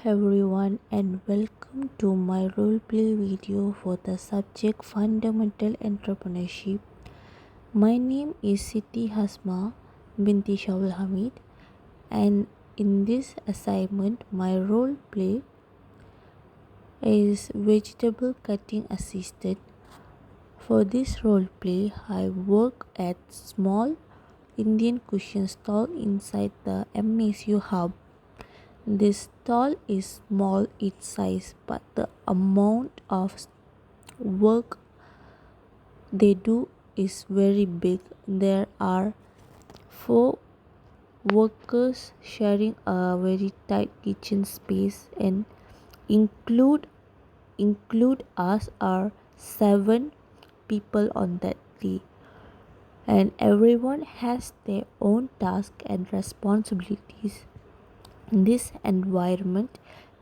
everyone and welcome to my roleplay video for the subject Fundamental Entrepreneurship. My name is Siti Hasma binti Shawul Hamid, and in this assignment my roleplay is vegetable cutting assistant. For this roleplay I work at small Indian cushion stall inside the MSU hub. This stall is small in size, but the amount of work they do is very big. There are 4 workers sharing a very tight kitchen space, and include us are 7 people on that day. And everyone has their own tasks and responsibilities. This environment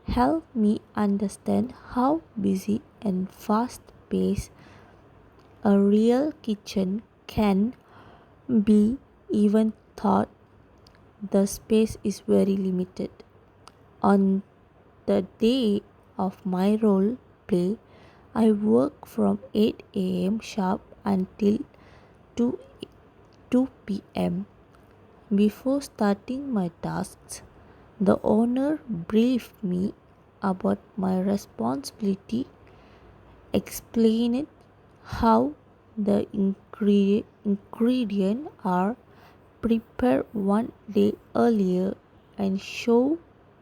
helped me understand how busy and fast paced a real kitchen can be, even thought the space is very limited. On the day of my role play, I work from 8 a.m. sharp until 2, 2 p.m. Before starting my tasks, the owner briefed me about my responsibility, explained how the ingredients are prepared one day earlier, and showed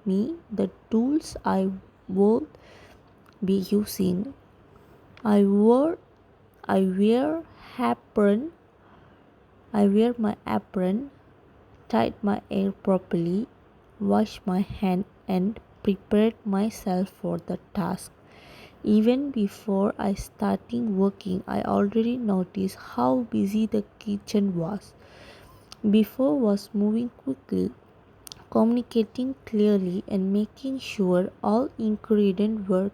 me the tools I will be using. I wear I wear apron. I wear my apron, tied my hair properly, washed my hand, and prepared myself for the task. Even before I started working, I already noticed how busy the kitchen was. Before was moving quickly, communicating clearly, and making sure all ingredients were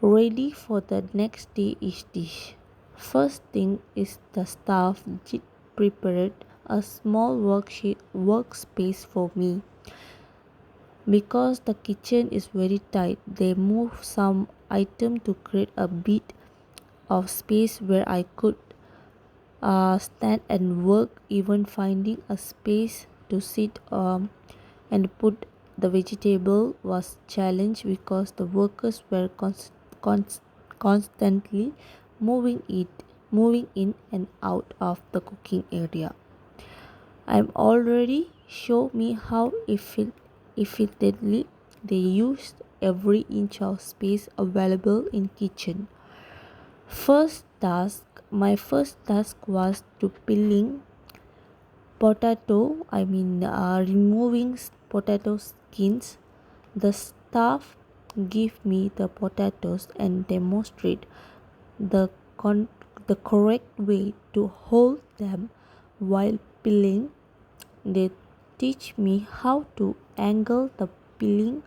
ready for the next day each dish. First thing is the staff prepared a small workspace for me. Because the kitchen is very tight, they moved some item to create a bit of space where I could stand and work. Even finding a space to sit and put the vegetable was challenge because the workers were constantly moving in and out of the cooking area. I'm already show me how efficiently they used every inch of space available in kitchen. My first task was to peeling removing potato skins. The staff give me the potatoes and demonstrate the the correct way to hold them while peeling. They teach me how to angle the peeling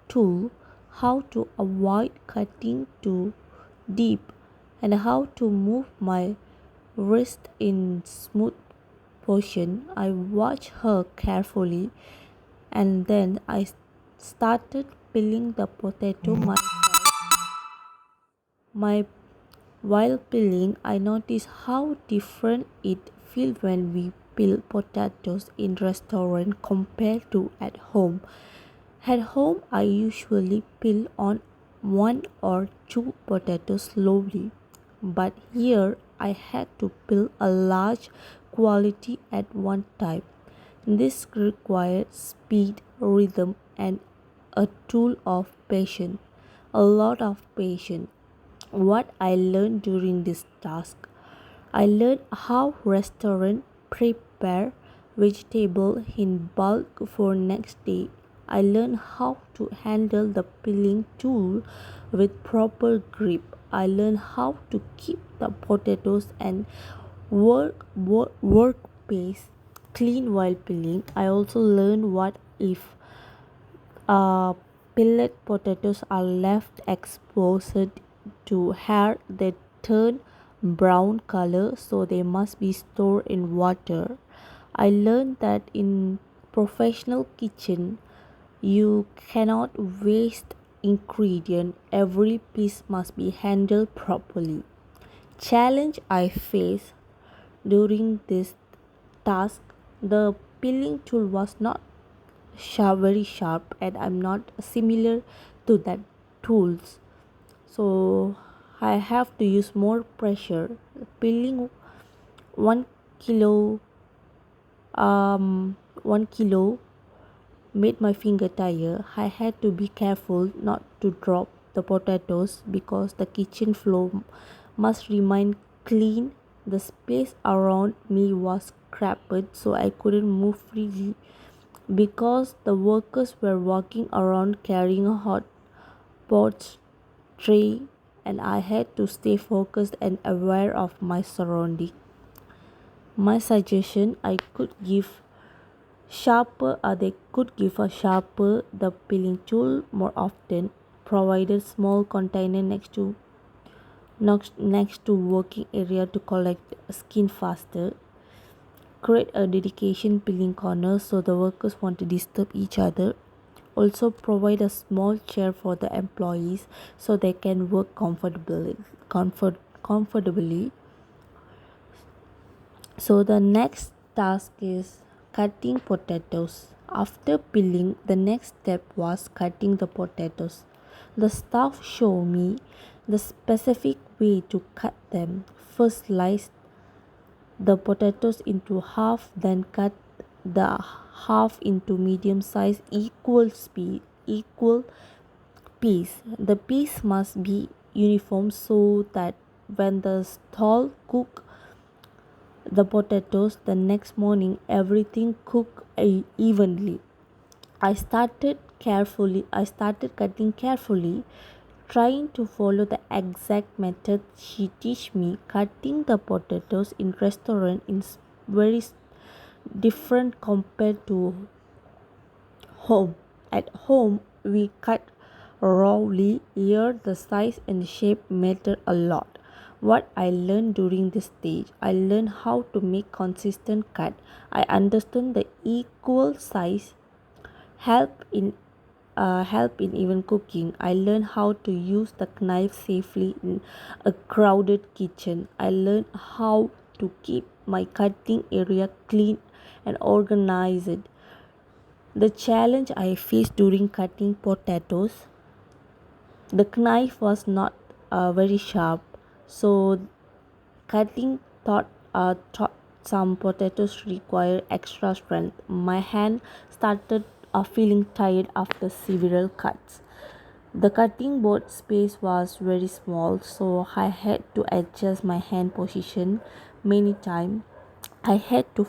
tool, how to avoid cutting too deep, and how to move my wrist in smooth position. I watched her carefully, and then I started peeling the potato myself. My While peeling, I noticed how different it feels when we peel potatoes in restaurant compared to at home. At home, I usually peel on 1 or 2 potatoes slowly, but here I had to peel a large quantity at one time. This required speed, rhythm, and a tool of patience, a lot of patience. What I learned during this task, I learned how restaurants prepare vegetable in bulk for next day. I learned how to handle the peeling tool with proper grip. I learned how to keep the potatoes and workspace clean while peeling. I also learned what if peeled potatoes are left exposed to air, they turn brown color, so they must be stored in water. I learned that in professional kitchen, You cannot waste ingredient. Every piece must be handled properly. Challenge I face during this task, the peeling tool was not very sharp, and I'm not similar to that tools. So I have to use more pressure. Peeling 1 kilo 1 kilo made my finger tired. I had to be careful not to drop the potatoes because the kitchen floor must remain clean. The space around me was cramped, so I couldn't move freely because the workers were walking around carrying hot pots, tray, and I had to stay focused and aware of my surroundings. My suggestion I could give they could give a sharper the peeling tool more often, provided small container next to working area to collect skin faster, create a dedication peeling corner so the workers won't disturb each other, also provide a small chair for the employees so they can work comfortably. So the next task is cutting potatoes. After peeling, the next step was cutting the potatoes. The staff showed me the specific way to cut them. First slice the potatoes into half, then cut the half into medium size equal piece. The piece must be uniform so that when the stall cook the potatoes the next morning everything cooked evenly. I started cutting carefully, trying to follow the exact method she teach me. Cutting the potatoes in restaurant is very different compared to home. At home, we cut roughly. Here, the size and shape matter a lot. What I learned during this stage, I learned how to make consistent cut. I understand the equal size help in help in even cooking. I learned how to use the knife safely in a crowded kitchen. I learned how to keep my cutting area clean and organized. The challenge I faced during cutting potatoes, the knife was not very sharp, so cutting thought some potatoes require extra strength. My hand started feeling tired after several cuts. The cutting board space was very small, so I had to adjust my hand position many times. I had to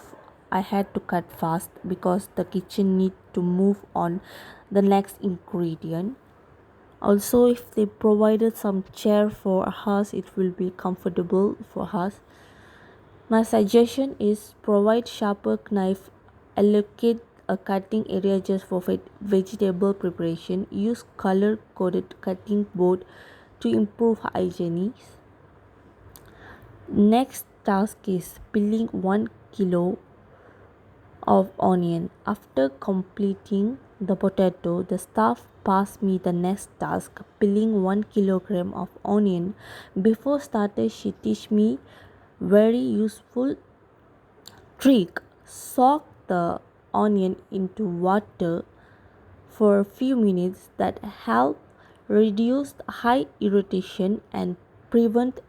I had to cut fast because the kitchen need to move on the next ingredient. Also, if they provided some chair for us, it will be comfortable for us. My suggestion is provide sharper knife, allocate a cutting area just for vegetable preparation, use color coded cutting board to improve hygiene. Next task is peeling 1 kilo of onion. After completing the potato, the staff passed me the next task, peeling 1 kilogram of onion. Before started, she teach me very useful trick. Soak the onion into water for a few minutes that help reduce high irritation and prevent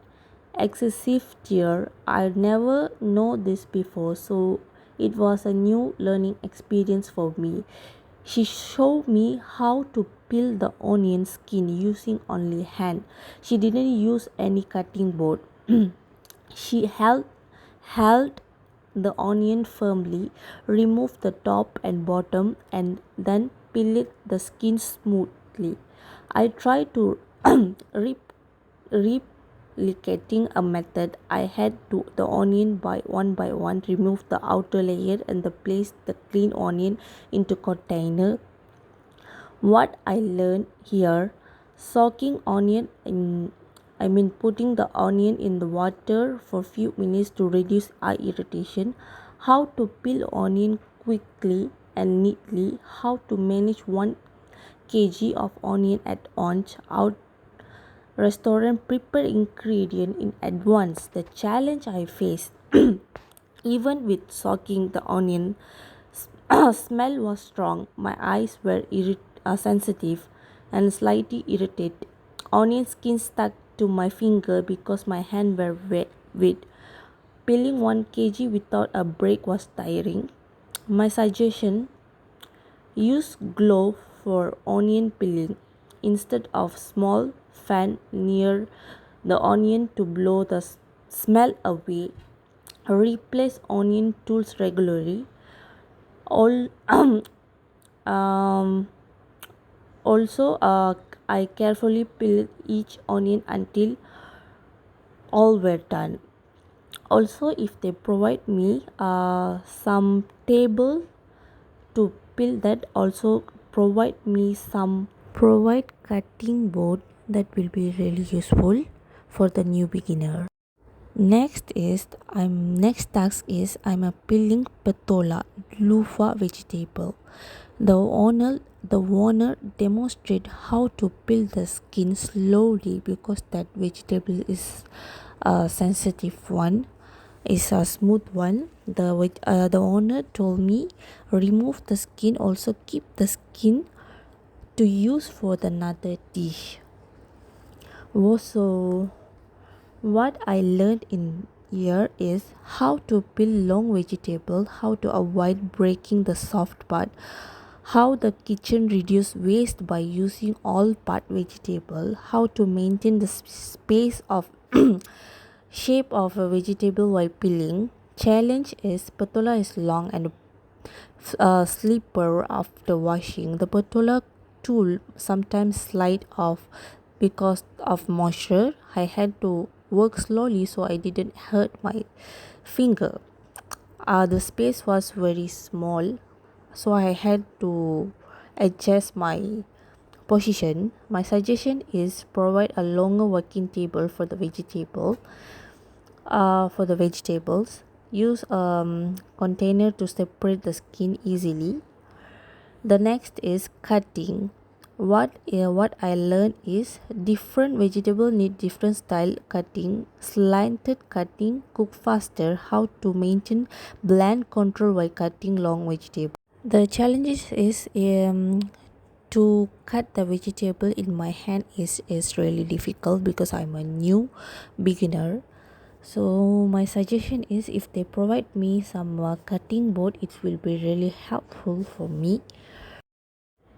excessive tear. I never know this before, so it was a new learning experience for me. She showed me how to peel the onion skin using only hand. She didn't use any cutting board. She held the onion firmly, removed the top and bottom, and then peeled the skin smoothly. I tried to rep- replicating a method. I had to the onion by one, remove the outer layer, and the place the clean onion into container. What I learned here, soaking onion in putting the onion in the water for few minutes to reduce eye irritation, how to peel onion quickly, and neatly how to manage 1 kg of onion at once out restaurant prepare ingredient in advance. The challenge I faced even with soaking the onion smell was strong. My eyes were sensitive and slightly irritated. Onion skin stuck to my finger because my hands were wet. Peeling 1 kg without a break was tiring. My suggestion: use glove for onion peeling instead of small fan near the onion to blow the smell away. Replace onion tools regularly. All um, Also, I carefully peel each onion until all were done. Also, if they provide me some table to peel, that also provide cutting board, that will be really useful for the new beginner. Next task is I'm a peeling patola lufa vegetable. The owner demonstrate how to peel the skin slowly because that vegetable is a sensitive one, is a smooth one. The owner told me remove the skin, also keep the skin to use for the another dish. Also, what I learned in here is how to peel long vegetable, how to avoid breaking the soft part, how the kitchen reduce waste by using all part vegetable, how to maintain the space of shape of a vegetable while peeling. Challenge is patola is long and slipper after washing. The patola tool sometimes slide off because of moisture. I had to work slowly so I didn't hurt my finger. The space was very small, so I had to adjust my position. My suggestion is provide a longer working table for the vegetables. Use container to separate the skin easily. The next is cutting. What I learned is different vegetable need different style cutting. Slanted cutting cook faster. How to maintain blend control while cutting long vegetable. The challenges is to cut the vegetable in my hand is really difficult because I'm a new beginner. So my suggestion is if they provide me some cutting board, it will be really helpful for me.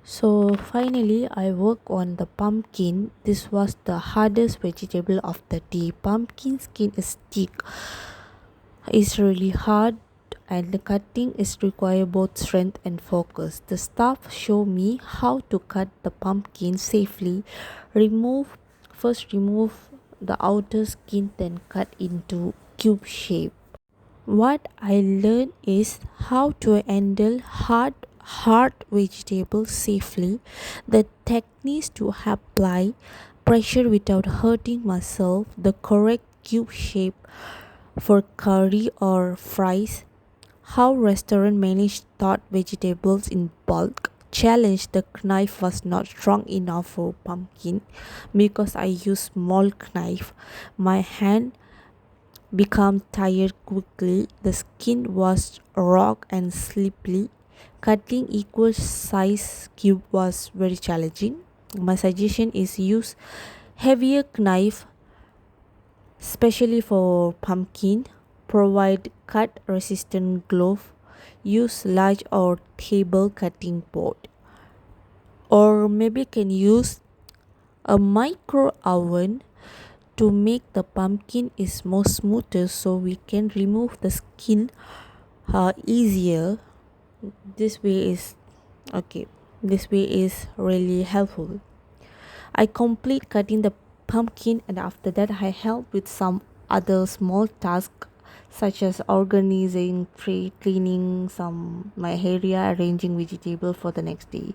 So finally, I work on the pumpkin. This was the hardest vegetable of the day. Pumpkin skin is thick. It's really hard and the cutting is require both strength and focus. The staff show me how to cut the pumpkin safely. Remove the outer skin, then cut into cube shape. What I learned is how to handle hard vegetables safely, the techniques to apply pressure without hurting myself, the correct cube shape for curry or fries, how restaurant manage thought vegetables in bulk. Challenge: the knife was not strong enough for pumpkin because I used small knife. My hand became tired quickly. The skin was raw and slippery. Cutting equal size cube was very challenging. My suggestion is use heavier knife, especially for pumpkin. Provide cut resistant glove. Use large or table cutting board. Or maybe can use a micro oven to make the pumpkin is more smoother so we can remove the skin easier. This way is okay. This way is really helpful. I complete cutting the pumpkin and after that I help with some other small tasks such as organizing tray, cleaning some my area, arranging vegetable for the next day.